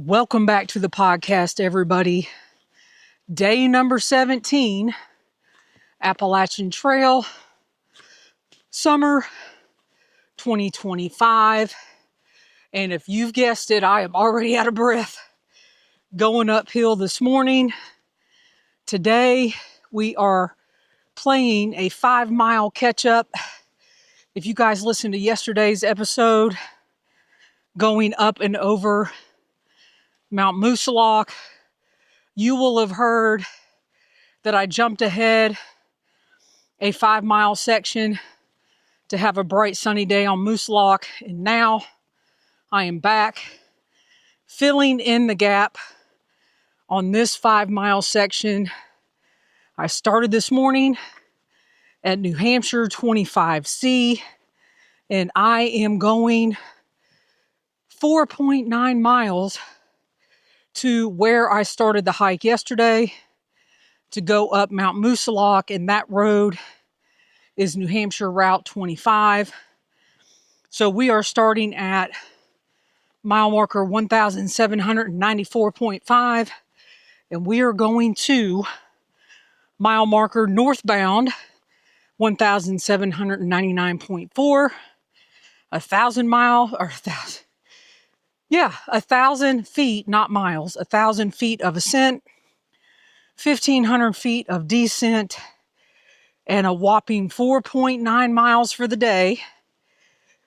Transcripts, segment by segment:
Welcome back to the podcast, everybody. Day number 17, Appalachian Trail, summer 2025. And if you've guessed it, I am already out of breath going uphill this morning. Today, we are playing a 5-mile catch-up. If you guys listened to yesterday's episode, going up and over Mount Moosilauke, you will have heard that I jumped ahead a 5-mile section to have a bright sunny day on Moosilauke, and now I am back filling in the gap on this 5-mile section. I started this morning at New Hampshire 25C, and I am going 4.9 miles to where I started the hike yesterday to go up Mount Moosilauke, and that road is New Hampshire Route 25. So we are starting at mile marker 1,794.5, and we are going to mile marker northbound 1,799.4, 1,000 feet, not miles, 1,000 feet of ascent, 1,500 feet of descent, and a whopping 4.9 miles for the day,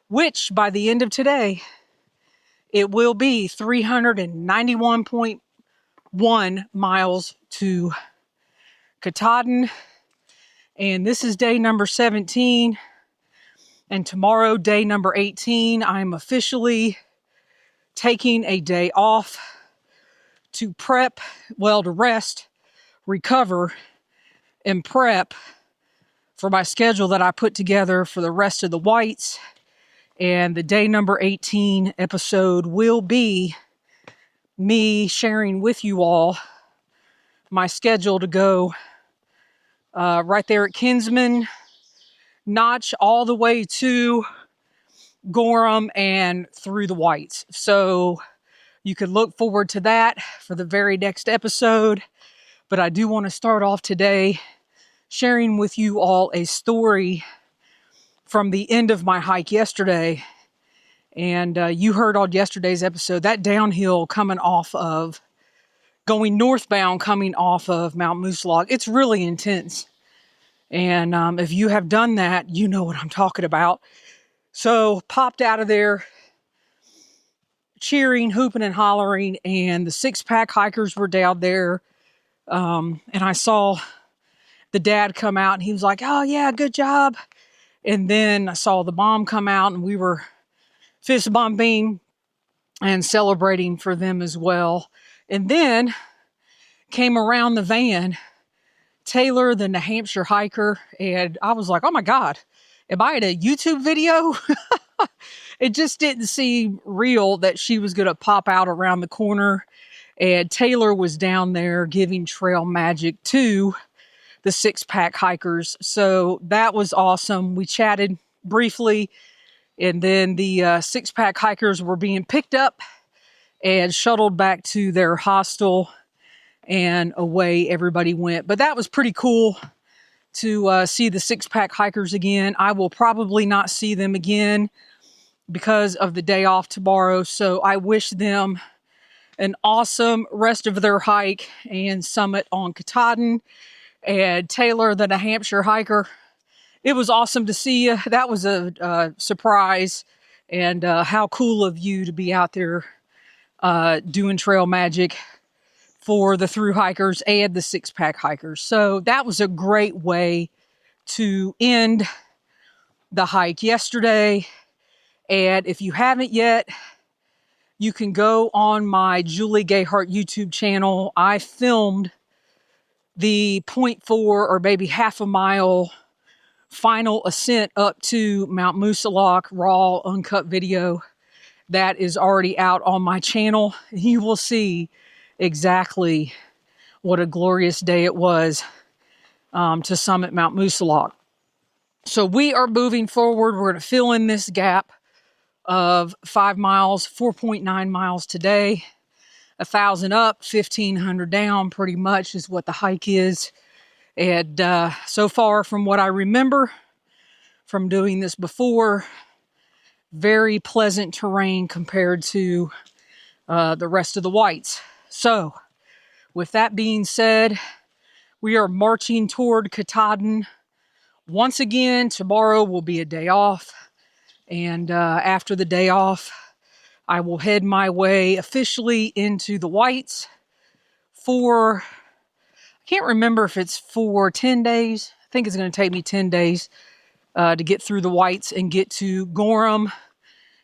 which by the end of today, it will be 391.1 miles to Katahdin. And this is day number 17. And tomorrow, day number 18, I'm officially taking a day off to to rest, recover, and prep for my schedule that I put together for the rest of the whites. And the day number 18 episode will be me sharing with you all my schedule to go right there at Kinsman Notch all the way to Gorham and through the whites. So you could look forward to that for the very next episode. But I do want to start off today sharing with you all a story from the end of my hike yesterday. And you heard on yesterday's episode, that downhill going northbound, coming off of Mount Moosilauke, it's really intense. And if you have done that, you know what I'm talking about. So popped out of there, cheering, hooping and hollering, and the 6-pack hikers were down there. And I saw the dad come out, and he was like, "Oh yeah, good job." And then I saw the mom come out, and we were fist bumping and celebrating for them as well. And then came around the van, Taylor, the New Hampshire hiker, and I was like, "Oh my God, am I in a YouTube video?" It just didn't seem real that she was going to pop out around the corner. And Taylor was down there giving trail magic to the 6-pack hikers. So that was awesome. We chatted briefly, and then the 6-pack hikers were being picked up and shuttled back to their hostel, and away everybody went. But that was pretty cool to see the 6-pack hikers again. I will probably not see them again because of the day off tomorrow. So I wish them an awesome rest of their hike and summit on Katahdin. And Taylor, the New Hampshire hiker, it was awesome to see you. That was a surprise. And how cool of you to be out there doing trail magic for the thru hikers and the 6-pack hikers. So that was a great way to end the hike yesterday. And if you haven't yet, you can go on my Julie Gayhart YouTube channel. I filmed the 0.4 or maybe half a mile final ascent up to Mount Moosilauke, raw, uncut video that is already out on my channel. You will see exactly what a glorious day it was to summit Mount Moosilauke. So we are moving forward. We're going to fill in this gap of 5 miles, 4.9 miles today. 1,000 up, 1,500 down, pretty much is what the hike is. And so far, from what I remember from doing this before, very pleasant terrain compared to the rest of the whites. So, with that being said, we are marching toward Katahdin. Once again, tomorrow will be a day off. And after the day off, I will head my way officially into the whites for, I can't remember if it's for 10 days. I think it's going to take me 10 days to get through the whites and get to Gorham.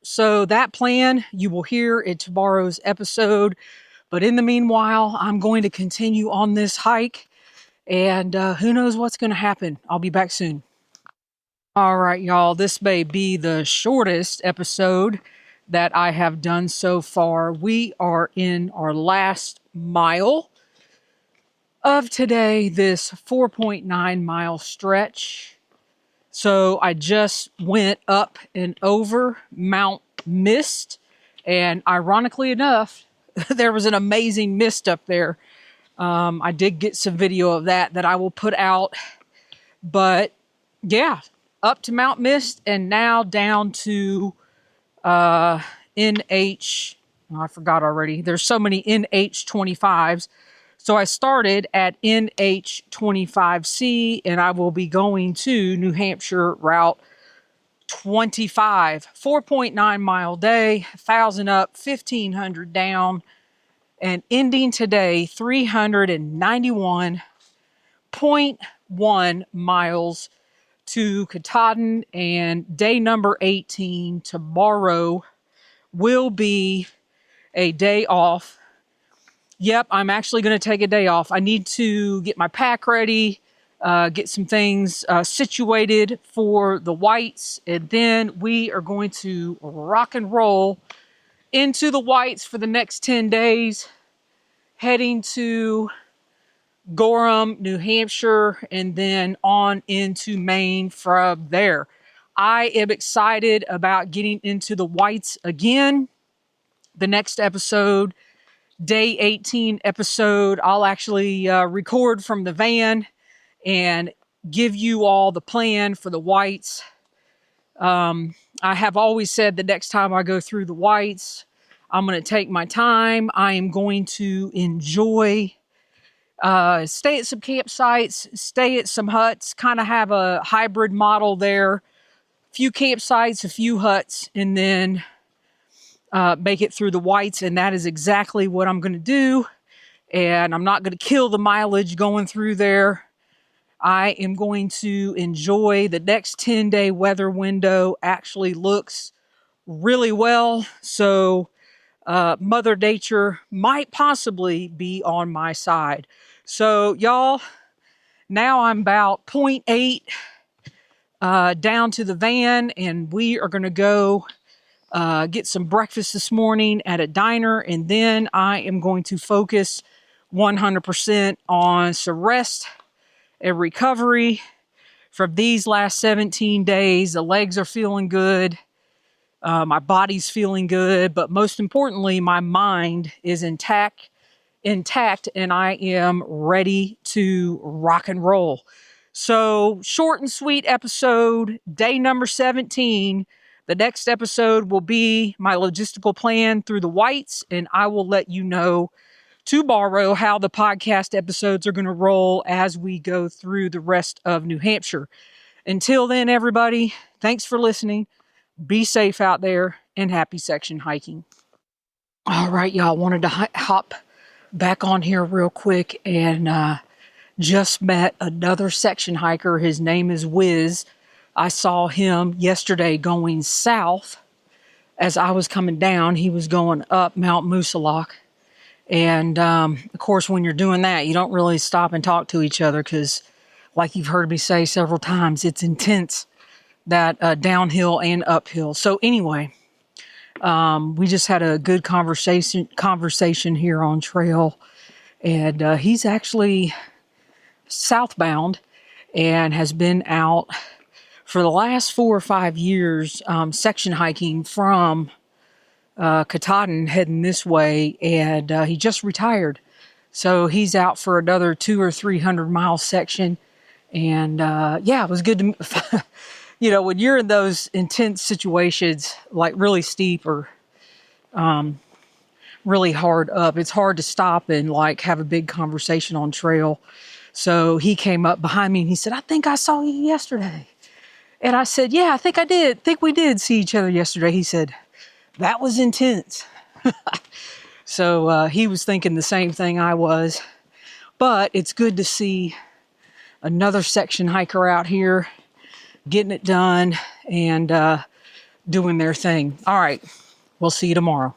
So that plan you will hear in tomorrow's episode. But in the meanwhile, I'm going to continue on this hike. And who knows what's going to happen. I'll be back soon. All right, y'all. This may be the shortest episode that I have done so far. We are in our last mile of today, this 4.9 mile stretch. So I just went up and over Mount Mist. And ironically enough, there was an amazing mist up there. I did get some video of that I will put out. But yeah, up to Mount Mist and now down to NH. Oh, I forgot already. There's so many NH25s. So I started at NH25C and I will be going to New Hampshire Route 25. 4.9 mile day, 1,000 up, 1,500 down, and ending today 391.1 miles to Katahdin. And day number 18 tomorrow will be a day off. Yep, I'm actually going to take a day off. I need to get my pack ready, get some things situated for the whites, and then we are going to rock and roll into the whites for the next 10 days, heading to Gorham, New Hampshire, and then on into Maine from there. I am excited about getting into the whites again. The next episode, day 18 episode, I'll actually record from the van and give you all the plan for the whites. I have always said the next time I go through the whites, I'm going to take my time. I am going to enjoy, stay at some campsites, stay at some huts, kind of have a hybrid model there. A few campsites, a few huts, and then make it through the whites. And that is exactly what I'm going to do. And I'm not going to kill the mileage going through there. I am going to enjoy the next 10-day weather window. Actually looks really well. So Mother Nature might possibly be on my side. So y'all, now I'm about 0.8 down to the van, and we are going to go get some breakfast this morning at a diner, and then I am going to focus 100% on some rest and recovery from these last 17 days. The legs are feeling good. My body's feeling good, but most importantly, my mind is intact, and I am ready to rock and roll. So, short and sweet episode, day number 17. The next episode will be my logistical plan through the whites, and I will let you know tomorrow how the podcast episodes are going to roll as we go through the rest of New Hampshire. Until then, everybody, thanks for listening. Be safe out there, and happy section hiking. All right, y'all, wanted to hop back on here real quick and just met another section hiker. His name is Wiz. I saw him yesterday going south. As I was coming down, he was going up Mount Moosilauke. And of course, when you're doing that, you don't really stop and talk to each other because, like you've heard me say several times, it's intense, that downhill and uphill. So anyway, we just had a good conversation here on trail, and he's actually southbound and has been out for the last 4 or 5 years section hiking from Katahdin heading this way, and he just retired. So he's out for another 200 or 300 mile section. And yeah, it was good to, when you're in those intense situations, like really steep or really hard up, it's hard to stop and like have a big conversation on trail. So he came up behind me and he said, I think I saw you yesterday. And I said, yeah, I think I did. I think we did see each other yesterday. He said, that was intense. So he was thinking the same thing I was. But it's good to see another section hiker out here getting it done and doing their thing. All right, we'll see you tomorrow.